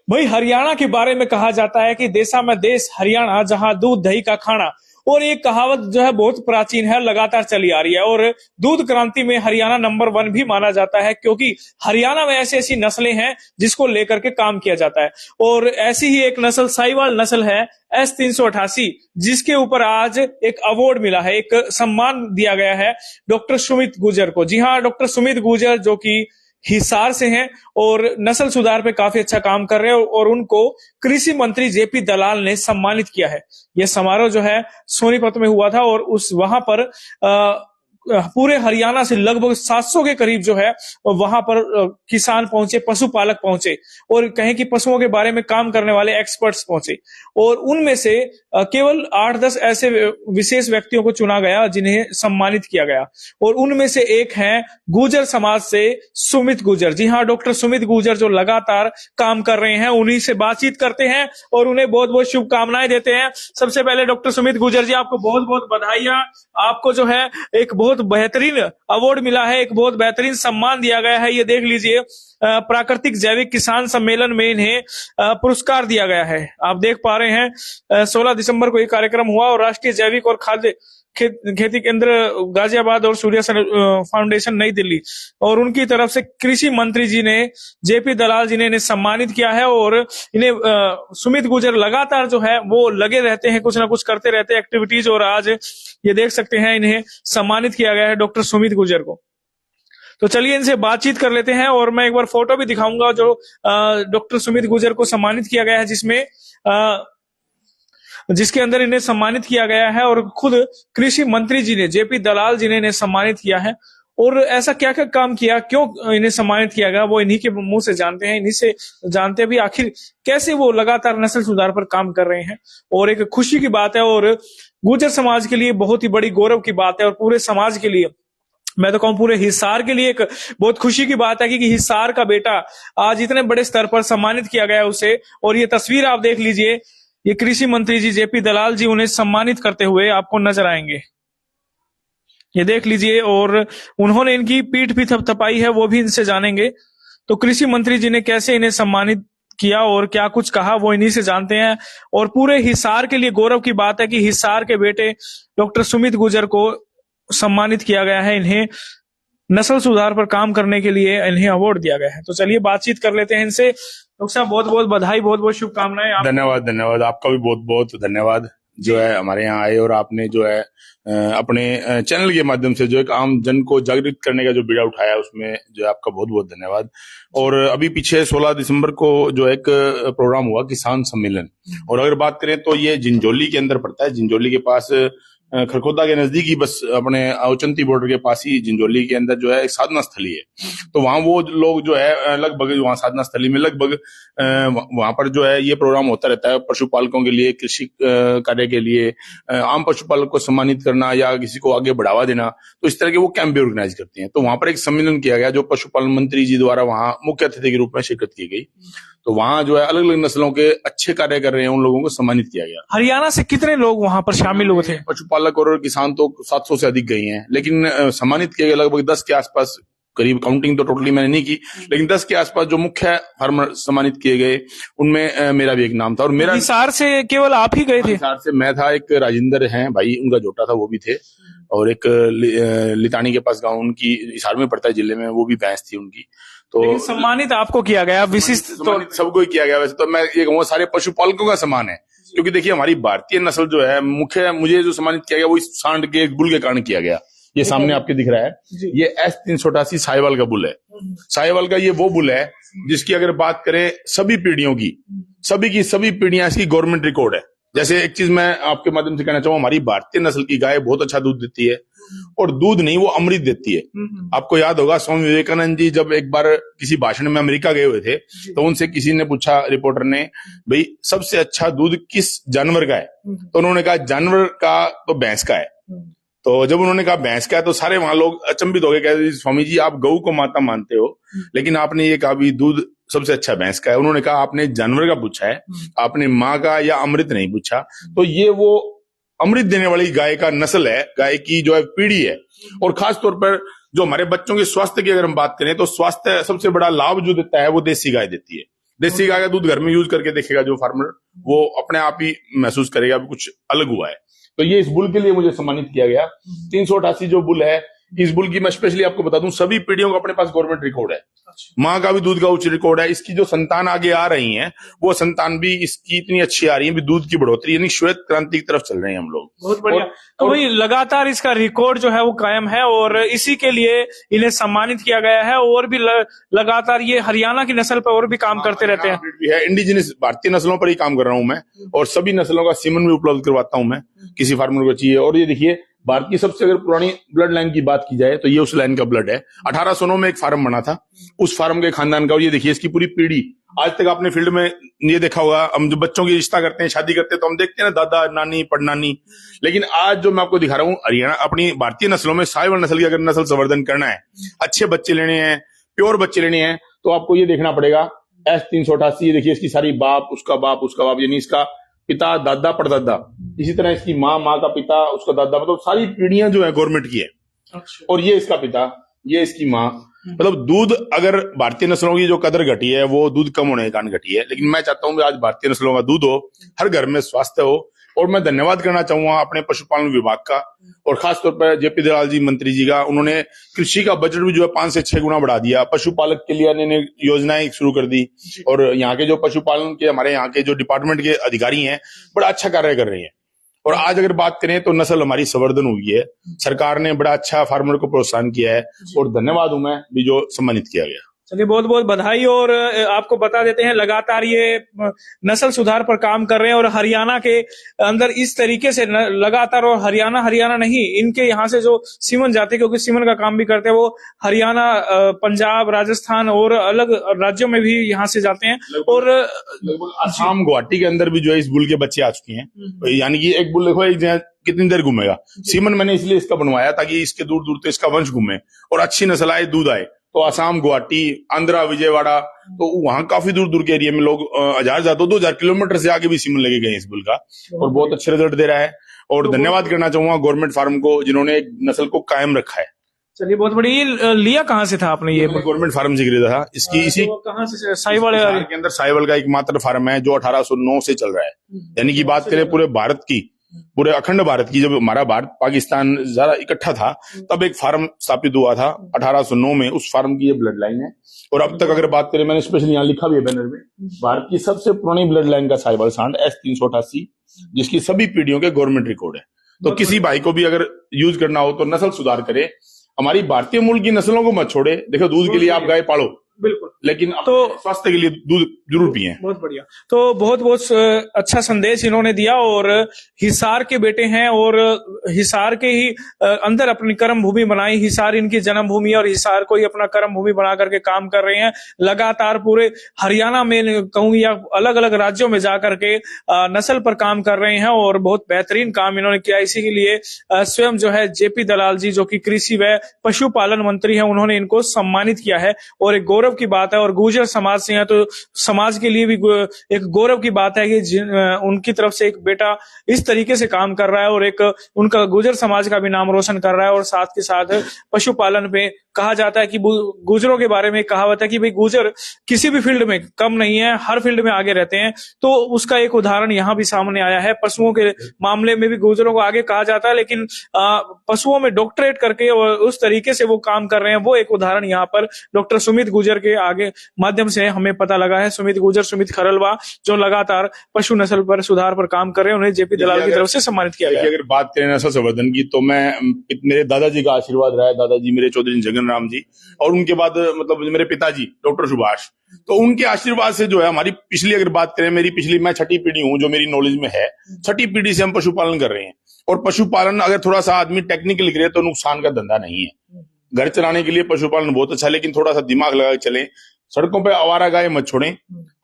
भाई हरियाणा के बारे में कहा जाता है कि देशा में देश हरियाणा, जहां दूध दही का खाना। और ये कहावत जो है बहुत प्राचीन है, लगातार चली आ रही है। और दूध क्रांति में हरियाणा नंबर 1 भी माना जाता है, क्योंकि हरियाणा में ऐसी ऐसी नस्लें हैं जिसको लेकर के काम किया जाता है। और ऐसी ही एक नस्ल साहिवाल नस्ल है S388, जिसके ऊपर आज एक अवार्ड मिला है, एक सम्मान दिया गया है डॉक्टर सुमित गुर्जर को। जी हाँ, डॉक्टर सुमित गुर्जर जो कि हिसार से हैं और नस्ल सुधार पे काफी अच्छा काम कर रहे हैं, और उनको कृषि मंत्री जेपी दलाल ने सम्मानित किया है। यह समारोह जो है सोनीपत में हुआ था, और उस वहां पर पूरे हरियाणा से लगभग 700 के करीब जो है वहां पर किसान पहुंचे, पशुपालक पहुंचे, और कहें कि पशुओं के बारे में काम करने वाले एक्सपर्ट्स पहुंचे। और उनमें से केवल 8-10 ऐसे विशेष व्यक्तियों को चुना गया जिन्हें सम्मानित किया गया, और उनमें से एक हैं गुर्जर समाज से सुमित गुर्जर। जी हाँ, डॉक्टर सुमित गुर्जर जो लगातार काम कर रहे हैं, उन्हीं से बातचीत करते हैं और उन्हें बहुत बहुत शुभकामनाएं देते हैं। सबसे पहले डॉक्टर सुमित गुर्जर जी, आपको बहुत बहुत बधाइयां। आपको जो है एक बहुत बेहतरीन अवार्ड मिला है, एक बहुत बेहतरीन सम्मान दिया गया है। ये देख लीजिए, प्राकृतिक जैविक किसान सम्मेलन में इन्हें पुरस्कार दिया गया है। आप देख पा रहे हैं 16 दिसंबर को ये कार्यक्रम हुआ, और राष्ट्रीय जैविक और खाद्य खेती केंद्र गाजियाबाद और सूर्य फाउंडेशन नई दिल्ली, और उनकी तरफ से कृषि मंत्री जी ने, जेपी दलाल जी ने इन्हें सम्मानित किया है। और इन्हें सुमित गुर्जर लगातार जो है वो लगे रहते हैं, कुछ ना कुछ करते रहते हैं एक्टिविटीज, और आज ये देख सकते हैं इन्हें सम्मानित किया गया है डॉक्टर सुमित गुर्जर को। तो चलिए इनसे बातचीत कर लेते हैं, और मैं एक बार फोटो भी दिखाऊंगा जो डॉक्टर सुमित गुर्जर को सम्मानित किया गया है, जिसके अंदर इन्हें सम्मानित किया गया है, और खुद कृषि मंत्री जी ने, जेपी दलाल जी ने इन्हें सम्मानित किया है। और ऐसा क्या क्या काम किया, क्यों इन्हें सम्मानित किया गया, वो इन्हीं के मुंह से जानते हैं, इन्हीं से जानते भी आखिर कैसे वो लगातार नस्ल सुधार पर काम कर रहे हैं। और एक खुशी की बात है, और गुर्जर समाज के लिए बहुत ही बड़ी गौरव की बात है, और पूरे समाज के लिए, मैं तो कहूं पूरे हिसार के लिए एक बहुत खुशी की बात है कि हिसार का बेटा आज इतने बड़े स्तर पर सम्मानित किया गया उसे। और ये तस्वीर आप देख लीजिए, ये कृषि मंत्री जी जेपी दलाल जी उन्हें सम्मानित करते हुए आपको नजर आएंगे, ये देख लीजिए। और उन्होंने इनकी पीठ भी थपथपाई है, वो भी इनसे जानेंगे। तो कृषि मंत्री जी ने कैसे इन्हें सम्मानित किया और क्या कुछ कहा, वो इन्हीं से जानते हैं। और पूरे हिसार के लिए गौरव की बात है कि हिसार के बेटे डॉक्टर सुमित गुर्जर को सम्मानित किया गया है, इन्हें नस्ल सुधार पर काम करने के लिए इन्हें अवार्ड दिया गया है। तो चलिए बातचीत कर लेते हैं इनसे। डॉक्टर साहब, बहुत बहुत बधाई, बहुत बहुत शुभकामनाएं। धन्यवाद, आपका भी बहुत बहुत धन्यवाद जो है हमारे यहाँ आए, और आपने जो है अपने चैनल के माध्यम से जो एक आम जन को जागृत करने का जो बीड़ा उठाया, उसमें जो है आपका बहुत बहुत धन्यवाद। और अभी पीछे 16 दिसंबर को जो एक प्रोग्राम हुआ किसान सम्मेलन, और अगर बात करें तो ये जिंजोली के अंदर पड़ता है। जिंजोली के पास खरखोदा के नजदीक ही, बस अपने औचंती बॉर्डर के पास ही जिंजोली के अंदर जो है एक साधना स्थली है। तो वहां वो लोग जो है लगभग वहां साधना स्थली में लगभग वहां पर जो है ये प्रोग्राम होता रहता है पशुपालकों के लिए, कृषि कार्य के लिए, आम पशुपालक को सम्मानित करना या किसी को आगे बढ़ावा देना। तो इस तरह के वो कैंप भी ऑर्गेनाइज करते हैं। तो वहां पर एक सम्मेलन किया गया जो पशुपालन मंत्री जी द्वारा वहां मुख्य अतिथि के रूप में शिरकत की गई। तो वहां जो है अलग अलग नस्लों के अच्छे कार्य कर रहे हैं उन लोगों को सम्मानित किया गया। हरियाणा से कितने लोग वहां पर शामिल हुए थे? पशुपालक और किसान तो 700 से अधिक गए हैं, लेकिन सम्मानित किए गए लगभग 10 के आसपास, करीब काउंटिंग तो टोटली मैंने नहीं की, लेकिन 10 के आसपास जो मुख्य फार्मर सम्मानित किए गए उनमें मेरा भी एक नाम था। और मेरा हिसार से केवल आप ही गए थे? हिसार से मैं था, एक राजेंद्र हैं भाई, उनका जोटा था, वो भी थे, और एक लितानी के पास गाँव उनकी हिसार में पड़ता है जिले में, वो भी भैंस थी उनकी। तो सम्मानित आपको किया गया, विशिष्ट तो सबको ही किया गया। वैसे तो मैं ये कहूँगा सारे पशुपालकों का सम्मान है, क्योंकि देखिए हमारी भारतीय नस्ल जो है मुख्य, मुझे जो सम्मानित किया गया वो इस सांड के बुल के कारण किया गया। ये सामने आपके दिख रहा है, ये S388 साहिवाल का बुल है। साहिवाल का ये वो बुल है जिसकी अगर बात करें सभी पीढ़ियों की, सभी पीढ़ियां इसकी गवर्नमेंट रिकॉर्ड है। जैसे एक चीज मैं आपके माध्यम से कहना चाहूँ, हमारी भारतीय नस्ल की गाय बहुत अच्छा दूध देती है, और दूध नहीं वो अमृत देती है। आपको याद होगा स्वामी विवेकानंद जी जब एक बार किसी भाषण में अमेरिका गए हुए थे, तो उनसे किसी ने पूछा, रिपोर्टर ने, भाई सबसे अच्छा दूध किस जानवर का है? तो उन्होंने कहा जानवर का तो भैंस का है। तो जब उन्होंने कहा भैंस का है, तो सारे वहां लोग अचंभित हो गए, कहते स्वामी जी आप गऊ को माता मानते हो, लेकिन आपने ये कहा भी दूध सबसे अच्छा भैंस का है। उन्होंने कहा आपने जानवर का पूछा है, आपने माँ का या अमृत नहीं पूछा। तो ये वो अमृत देने वाली गाय का नस्ल है, गाय की जो है पीढ़ी है। और खास तौर पर जो हमारे बच्चों के स्वास्थ्य की अगर हम बात करें, तो स्वास्थ्य सबसे बड़ा लाभ जो देता है वो देसी गाय देती है। देसी गाय का दूध घर में यूज करके देखेगा जो फार्मर, वो अपने आप ही महसूस करेगा कुछ अलग हुआ है। तो ये इस बुल के लिए मुझे सम्मानित किया गया। 388 जो बुल है, इस बुल की मैं स्पेशली आपको बता दूं, सभी पीढ़ियों का अपने पास गवर्नमेंट रिकॉर्ड है। माँ का भी दूध का उच्च रिकॉर्ड है। इसकी जो संतान आगे आ रही हैं, वो संतान भी इसकी इतनी अच्छी आ रही है, भी दूध की बढ़ोतरी, यानी श्वेत क्रांति की तरफ चल रहे हैं हम लोग। बहुत बढ़िया। तो वही लगातार इसका रिकॉर्ड जो है वो कायम है और इसी के लिए इन्हें सम्मानित किया गया है। और भी लगातार ये हरियाणा की नस्ल पर और भी काम करते रहते हैं। भी है, इंडिजिनस भारतीय नस्लों पर ही काम कर रहा हूं मैं, और सभी नस्लों का सीमन भी उपलब्ध करवाता हूं मैं, किसी फार्मर को चाहिए। और ये देखिए, भारत की सबसे अगर पुरानी ब्लड लाइन की बात की जाए तो ये उस लाइन का ब्लड है। 1809 में एक फार्म बना था, उस फार्म के खानदान का। और ये देखिए इसकी पूरी पीढ़ी, आज तक आपने फील्ड में ये देखा होगा, हम जो बच्चों की रिश्ता करते हैं, शादी करते हैं, तो हम देखते हैं ना दादा नानी पड़नानी। लेकिन आज जो मैं आपको दिखा रहा हूँ, हरियाणा अपनी भारतीय नस्लों में साहिवाल नस्ल की अगर नस्ल संवर्धन करना है, अच्छे बच्चे लेने हैं, प्योर बच्चे लेने हैं, तो आपको ये देखना पड़ेगा S388। ये देखिए इसकी सारी बाप, उसका बाप, यानी इसका पिता, दादा, परदादा, इसी तरह इसकी माँ का पिता, उसका दादा, मतलब सारी पीढ़ियां जो है गवर्नमेंट की है। और ये इसका पिता, ये इसकी माँ। मतलब दूध, अगर भारतीय नस्लों की जो कदर घटी है वो दूध कम होने के कारण घटी है। लेकिन मैं चाहता हूं कि आज भारतीय नस्लों का दूध हो, हर घर में स्वास्थ्य हो। और मैं धन्यवाद करना चाहूंगा अपने पशुपालन विभाग का, और खासतौर पर जेपी दलाल जी मंत्री जी का। उन्होंने कृषि का बजट भी जो है 5 से 6 गुना बढ़ा दिया। पशुपालक के लिए अन्य योजनाएं शुरू कर दी, और यहाँ के जो पशुपालन के, हमारे यहाँ के जो डिपार्टमेंट के अधिकारी हैं, बड़ा अच्छा कार्य कर रहे हैं। और आज अगर बात करें तो नस्ल हमारी संवर्धन हुई है। सरकार ने बड़ा अच्छा फार्मर को प्रोत्साहन किया है, और धन्यवाद हूं मैं भी जो सम्मानित किया गया। चलिए, बहुत बहुत बधाई। और आपको बता देते हैं, लगातार ये नस्ल सुधार पर काम कर रहे हैं और हरियाणा के अंदर इस तरीके से लगातार, और हरियाणा नहीं, इनके यहाँ से जो सीमन जाते हैं, क्योंकि सीमन का काम भी करते हैं, वो हरियाणा, पंजाब, राजस्थान और अलग राज्यों में भी यहाँ से जाते हैं। और लगभग असम, गुवाहाटी के अंदर भी जो है इस बुल के बच्चे आ चुके हैं। यानी कि एक बुल देखो, एक कितनी देर घूमेगा। सीमन मैंने इसलिए इसका बनवाया ताकि इसके दूर दूर तक इसका वंश घूमे और अच्छी नस्ल आए, दूध आए। तो असम, गुवाहाटी, आंध्रा, विजयवाड़ा, तो वहां काफी दूर दूर के एरिया में लोग 1000 किलोमीटर से आगे भी सीमन लेके गए इस बुल का, और बहुत अच्छे रिजल्ट दे रहा है। और धन्यवाद करना चाहूंगा गवर्नमेंट फार्म को, जिन्होंने नस्ल को कायम रखा है। चलिए, बहुत बढ़िया। लिया कहाँ से था आपने ये? गवर्नमेंट फार्म से खरीदा था। इसकी इसी कहाँ से? साहिवाल के अंदर साहिवाल का एकमात्र फार्म है जो 1809 से चल रहा है। यानी कि बात करें पूरे भारत की, पूरे अखंड भारत की, जब हमारा भारत पाकिस्तान जरा इकट्ठा था, तब एक फार्म स्थापित हुआ था 1809 में। उस फार्म की ये ब्लड लाइन है। और अब तक अगर बात करें, मैंने स्पेशली यहाँ लिखा भी है बैनर में, भारत की सबसे पुरानी ब्लड लाइन का साहिवाल सांड S388, जिसकी सभी पीढ़ियों के गवर्नमेंट रिकॉर्ड है। तो किसी भाई को भी अगर यूज करना हो तो नस्ल सुधार करे, हमारी भारतीय मूल की नस्लों को मत छोड़े। देखो, दूध के लिए आप गाय पालो, बिल्कुल, लेकिन तो स्वास्थ्य के लिए दूध जरूर पिए। बहुत बढ़िया। तो बहुत बहुत अच्छा संदेश इन्होंने दिया। और हिसार के बेटे हैं, और हिसार के ही अंदर अपनी कर्म भूमि बनाई। हिसार इनकी जन्म भूमि है, और हिसार को ही अपना कर्म भूमि बना करके काम कर रहे हैं। लगातार पूरे हरियाणा में कहूँ या अलग अलग राज्यों में जाकर के नस्ल पर काम कर रहे हैं, और बहुत बेहतरीन काम इन्होंने किया। इसी के लिए स्वयं जो है जेपी दलाल जी, जो कि कृषि व पशुपालन मंत्री है, उन्होंने इनको सम्मानित किया है। और एक गौरव की बात है, और गुर्जर समाज से है तो समाज के लिए भी एक गौरव की बात है कि उनकी तरफ से एक बेटा इस तरीके से काम कर रहा है, और एक उनका गुर्जर समाज का भी नाम रोशन कर रहा है। और साथ के साथ पशुपालन पे कहा जाता है कि गुर्जरों के बारे में कहावत है कि भाई गुर्जर किसी भी फील्ड में कम नहीं है, हर फील्ड में आगे रहते हैं। तो उसका एक उदाहरण यहाँ भी सामने आया है। पशुओं के मामले में भी गुर्जरों को आगे कहा जाता है, लेकिन पशुओं में डॉक्टरेट करके और उस तरीके से वो काम कर रहे हैं, वो एक उदाहरण यहाँ पर डॉक्टर सुमित गुर्जर के आगे माध्यम से हमें पता लगा है। सुमित गुर्जर, सुमित खरलवा, जो लगातार पशु नस्ल पर सुधार पर काम कर रहे हैं, उन्हें जेपी दलाल की तरफ से सम्मानित किया गया। अगर बात करें नस्ल संवर्धन की, तो मेरे दादाजी का आशीर्वाद रहा है। दादाजी मेरे चौधरी जगन राम जी, और उनके बाद मतलब मेरे पिताजी डॉक्टर सुभाष, तो उनके आशीर्वाद से जो है हमारी पिछली, अगर बात करें मेरी पिछली, मैं 6ठी पीढ़ी हूं जो मेरी नॉलेज में है, 6ठी पीढ़ी से हम पशुपालन कर रहे हैं। और पशुपालन अगर थोड़ा सा आदमी टेक्निकल करे तो नुकसान का धंधा नहीं है। घर चलाने के लिए पशुपालन बहुत अच्छा है, लेकिन थोड़ा सा दिमाग लगा के चलें। सड़कों पे आवारा गाय मत छोड़ें,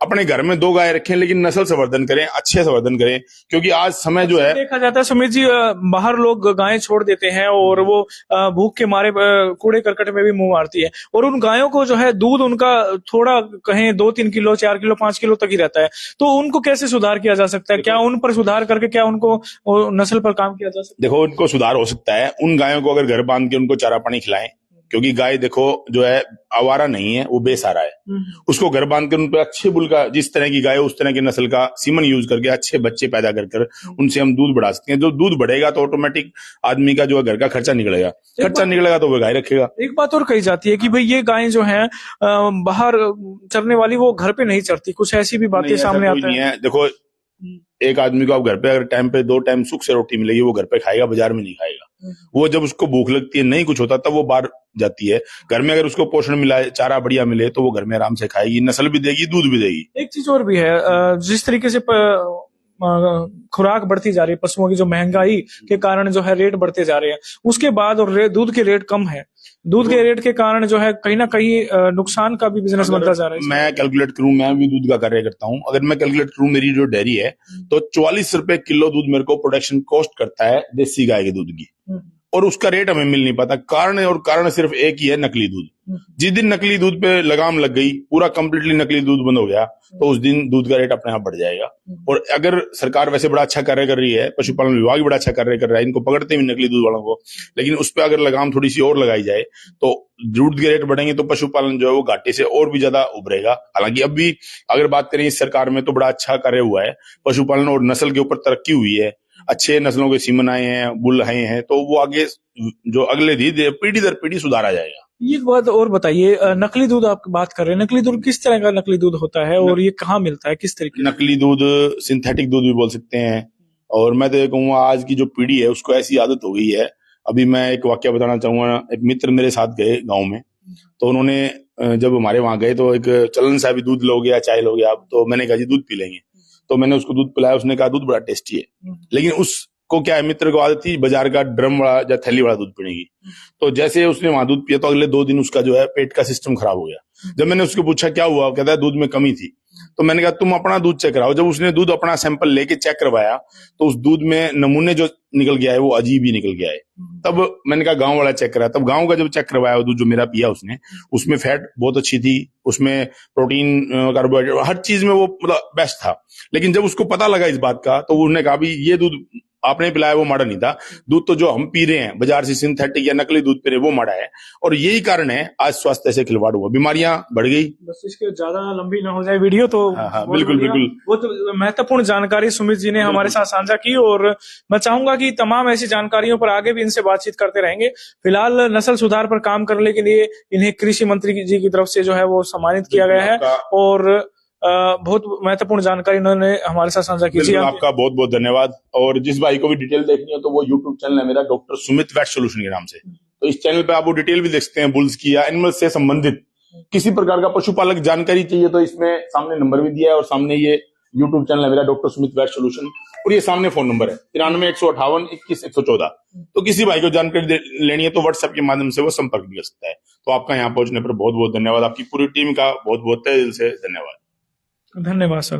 अपने घर में 2 गाय रखें, लेकिन नस्ल संवर्धन करें, अच्छे संवर्धन करें। क्योंकि आज समय जो है, देखा जाता है सुमित जी, बाहर लोग गायें छोड़ देते हैं और वो भूख के मारे कूड़े करकट में भी मुंह मारती है, और उन गायों को जो है दूध उनका थोड़ा कहें 2-3 किलो, 4 किलो, 5 किलो तक ही रहता है। तो उनको कैसे सुधार किया जा सकता है? क्या उन पर सुधार करके क्या उनको नस्ल पर काम किया जा सकता है? देखो, उनको सुधार हो सकता है। उन गायों को अगर घर बांध के उनको चारा पानी खिलाएं, क्योंकि गाय देखो जो है आवारा नहीं है, वो बेसहारा है। उसको घर बांध कर उन पे अच्छे बुल का, जिस तरह की गाय उस तरह की नस्ल का सीमन यूज करके अच्छे बच्चे पैदा कर उनसे हम दूध बढ़ा सकते हैं। जो दूध बढ़ेगा तो ऑटोमेटिक आदमी का जो है घर का खर्चा निकलेगा, तो वो गाय रखेगा। एक बात और कही जाती है कि भाई ये गायें जो हैं बाहर चरने वाली, वो घर पे नहीं चरती, कुछ ऐसी भी बातें सामने आती हैं। देखो एक आदमी को आप घर पे अगर टाइम पे 2 टाइम सुख से रोटी मिलेगी, वो घर पे खाएगा, बाजार में नहीं खाएगा। वो जब उसको भूख लगती है, नहीं कुछ होता, तब वो बाहर जाती है। घर में अगर उसको पोषण मिला, चारा बढ़िया मिले, तो वो घर में आराम से खाएगी, नस्ल भी देगी, दूध भी देगी। एक चीज और भी है, जिस तरीके से खुराक बढ़ती जा रही है, पशुओं की जो महंगाई के कारण जो है रेट बढ़ते जा रहे हैं, उसके बाद और दूध के रेट कम है, दूध के रेट के कारण जो है कहीं ना कहीं नुकसान का भी बिजनेस बनता जा रहा है। मैं कैलकुलेट करूं, मैं भी दूध का कार्य करता हूं, अगर मैं कैलकुलेट करूं, मेरी जो डेयरी है तो 44 रुपए किलो दूध मेरे को प्रोडक्शन कॉस्ट करता है देसी गाय के दूध की, और उसका रेट हमें मिल नहीं पाता। कारण सिर्फ एक ही है, नकली दूध। जिस दिन नकली दूध पे लगाम लग गई, पूरा कंप्लीटली नकली दूध बंद हो गया, तो उस दिन दूध का रेट अपने आप बढ़ जाएगा। और अगर सरकार वैसे बड़ा अच्छा कार्य कर रही है, पशुपालन विभाग भी बड़ा अच्छा कार्य कर रहा है, इनको पकड़ते भी नकली दूध वालों को, लेकिन उस पर अगर लगाम थोड़ी सी और लगाई जाए तो दूध के रेट बढ़ेंगे, तो पशुपालन जो है वो घाटे से और भी ज्यादा उभरेगा। हालांकि अब भी अगर बात करें इस सरकार में, तो बड़ा अच्छा कार्य हुआ है, पशुपालन और नस्ल के ऊपर तरक्की हुई है, अच्छे नस्लों के सीमन आए हैं, बुल आए हैं, तो वो आगे जो अगले पीढ़ी दर पीढ़ी सुधारा जाएगा। ये बात और बताइए, नकली दूध आप बात कर रहे हैं, नकली दूध किस तरह का नकली दूध होता है और ये कहाँ मिलता है, किस तरीके? नकली दूध सिंथेटिक दूध भी बोल सकते हैं। और मैं तो ये कहूँगा आज की जो पीढ़ी है उसको ऐसी आदत हो गई है। अभी मैं एक वाक्य बताना चाहूंगा। एक मित्र मेरे साथ गए गाँव में, तो उन्होंने जब हमारे वहां गए तो एक चलन सा भी दूध लोगे या चाय लोगे आप, तो मैंने कहा जी दूध पी लेंगे। तो मैंने उसको दूध पिलाया, उसने कहा दूध बड़ा टेस्टी है, लेकिन उसको क्या है, मित्र को आदत थी बाजार का ड्रम वाला या थैली वाला दूध पीने की। तो जैसे उसने वहां दूध पिया, तो अगले 2 दिन उसका जो है पेट का सिस्टम खराब हो गया। जब मैंने उसको पूछा क्या हुआ, कहता है दूध में कमी थी। तो मैंने कहा तुम अपना दूध चेक कराओ। जब उसने दूध अपना सैंपल लेके चेक करवाया, तो उस दूध में नमूने जो निकल गया है वो अजीब ही निकल गया है। तब मैंने कहा गांव वाला चेक कराया। तब गांव का जब चेक करवाया, वो दूध जो मेरा पिया उसने, उसमें फैट बहुत अच्छी थी, उसमें प्रोटीन, कार्बोहाइड्रेट, हर चीज में वो मतलब बेस्ट था। लेकिन जब उसको पता लगा इस बात का, तो उसने कहा भी ये दूध आपने पिलाया वो माड़ा नहीं था, दूध तो जो हम पी रहे हैं बाजार से सिंथेटिक या नकली दूध पी रहे वो माड़ा है। और यही कारण है आज स्वास्थ्य से खिलवाड़ हुआ, बीमारियां बढ़ गई। बस इसके ज्यादा लंबी ना हो जाए वीडियो तो हाँ, बिल्कुल बिल्कुल। वो तो महत्वपूर्ण जानकारी सुमित जी ने हमारे साथ साझा की, और मैं चाहूंगा कि तमाम ऐसी जानकारियों पर आगे भी इनसे बातचीत करते रहेंगे। फिलहाल नस्ल सुधार पर काम करने के लिए इन्हें कृषि मंत्री जी की तरफ से जो है वो सम्मानित किया गया है, और बहुत महत्वपूर्ण जानकारी इन्होंने हमारे साथ साझा की। आपका बहुत बहुत धन्यवाद। और जिस भाई को भी डिटेल देखनी हो, तो वो यूट्यूब चैनल है मेरा, डॉक्टर सुमित वेट सोल्यूशन के नाम से। तो इस चैनल पे आप वो डिटेल भी देख सकते हैं, बुल्स की या एनिमल से संबंधित किसी प्रकार का पशुपालक जानकारी चाहिए, तो इसमें सामने नंबर भी दिया है, और सामने ये यूट्यूब चैनल है मेरा, डॉक्टर सुमित वेट सोल्यूशन, और ये सामने फोन नंबर है 93-158-21-114। तो किसी भाई को जानकारी लेनी है तो व्हाट्सएप के माध्यम से वो संपर्क भी कर सकता है। तो आपका यहाँ पहुंचने पर बहुत बहुत धन्यवाद। आपकी पूरी टीम का बहुत बहुत तहे दिल से धन्यवाद। धन्यवाद सर।